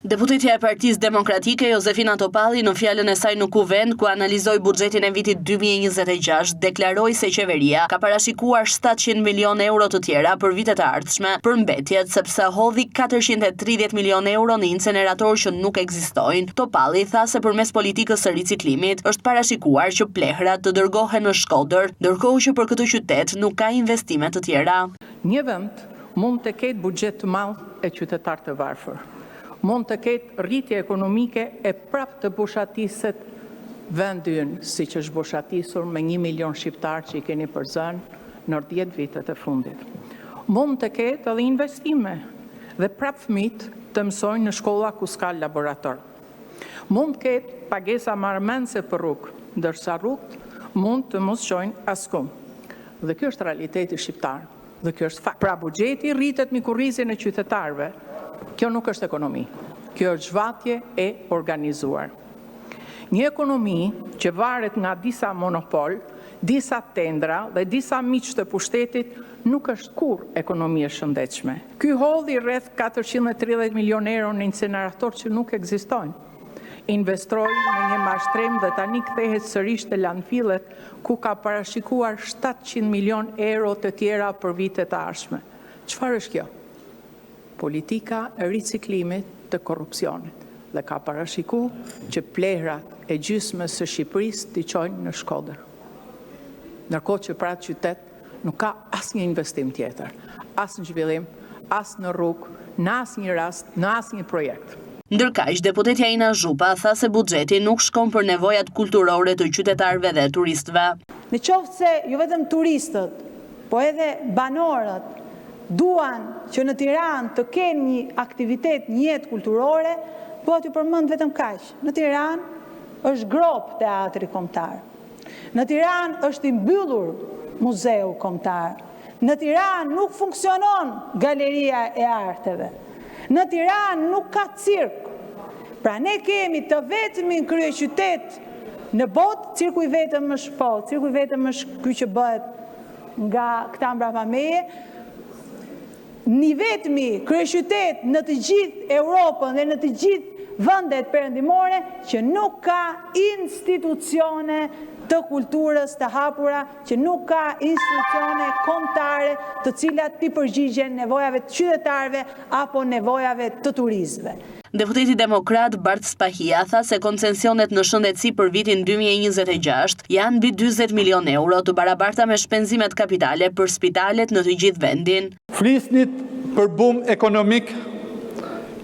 Deputetja e Partisë Demokratike Josefina Topalli në fjalën e saj në Kuvend ku analizoi buxhetin e vitit 2026 deklaroi se qeveria ka parashikuar 700 milion euro të tjera për vitet e ardhshme për mbetjet sepse hodhi 430 milion euro në incenerator që nuk ekzistojnë. Topalli tha se përmes politikës së riciklimit është parashikuar që plehrat të dërgohen në Shkodër, ndërkohë që për këtë qytet nuk ka investime të tjera. Një vend mund të ketë buxhet të madh e qytetar të varfër. Mund të ketë rritje ekonomike e prap të bushatiset vendi ynë, si që është bushatisur me 1 milion shqiptar që i keni përzënë në 10 vitet e fundit. Mund të ketë edhe investime dhe prap fëmijët të mësojnë në shkolla ku s'ka laborator. Mund të ketë pagesa marrëmendse për rrugë, ndërsa rrugët mund të mos shojnë askund. Dhe kjo është realiteti shqiptar, dhe kjo është fakt. Pra buxheti rritet me kurrizjen e qytetarëve. Kjo nuk është ekonomi, kjo është zhvatje e organizuar. Një ekonomi që varet nga disa monopol, disa tendra dhe disa miq të pushtetit nuk është kur ekonomi e shëndetshme. Ky hodhi rreth 430 milion euro në incenerator që nuk ekzistojnë. Investroi në një mashtrim dhe tani kthehet sërish te landfillet ku ka parashikuar 700 milion euro të tjera për vitet e ardhshme. Çfarë është kjo? Politika e riciklimit të korrupsionit dhe ka parashiku që plehrat e gjysmës së Shqipërisë t'i çojnë në Shkodër. Ndërkohë që pra qytet nuk ka asnjë investim tjetër, as në zhvillim, as në rrugë, në asnjë rast, në asnjë projekt. Ndërkaq, deputetja Ina Zhupa tha se buxheti nuk shkon për nevojat kulturore të qytetarëve dhe turistëve. Në qoftë se jo vetëm turistët, po edhe banorët duan që në Tiranë të kenë një aktivitet, një jetë kulturore, po aty përmend vetëm kaq. Në Tiranë është grop teatri kombëtar. Në Tiranë është i mbyllur muzeu kombëtar. Në Tiranë nuk funksionon galeria e arteve. Në Tiranë nuk ka cirk. Pra ne kemi të vetmin kryeqytet në botë, cirku i vetëm është po, cirku i vetëm është ky që bëhet nga këta mbrapa meje. Një vetmi kryeqytet në të gjithë Europën dhe në të gjithë vendet perëndimore që nuk ka institucione të kulturës të hapura, që nuk ka institucione kombëtare të cilat t'i përgjigjen nevojave të qytetarëve apo nevojave të turistëve. Deputeti demokrat Bart Spahia tha se koncesionet në shëndetësi për vitin 2026 janë mbi 40 milion euro të barabarta me shpenzimet kapitale për spitalet në të gjithë vendin. Flisnit për bum ekonomik,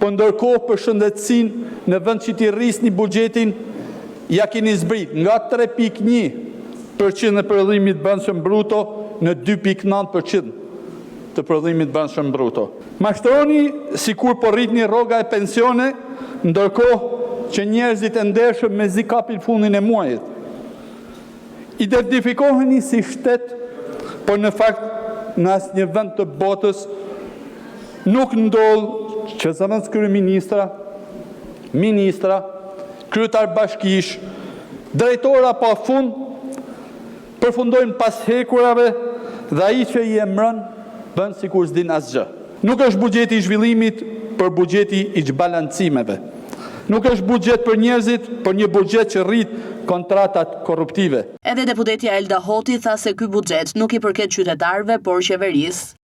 po ndërkohë për shëndetësinë në vend që t'i rrisni buxhetin, ja keni zbrit nga 3.1% e prodhimit brendshëm bruto në 2.9% të prodhimit brendshëm bruto. Mashtroni sikur po rritni rroga e pensione, ndërkohë që njerëzit e ndershëm mezi kapin fundin e muajit. Identifikoheni si shtet, por në fakt në asnjë vend të botës nuk ndodh që zëvendës kryeministra, ministra, kryetar bashkish, drejtora pa fund përfundojnë pas hekurave dhe ai që i emron bën sikur s'din asgjë. Nuk është buxheti i zhvillimit, për buxheti i zhbalancimeve. Nuk është buxhet për njerëzit, por një buxhet që rrit kontratat korruptive. Edhe deputetja Elda Hoti tha se ky buxhet nuk i përket qytetarëve, por qeverisë.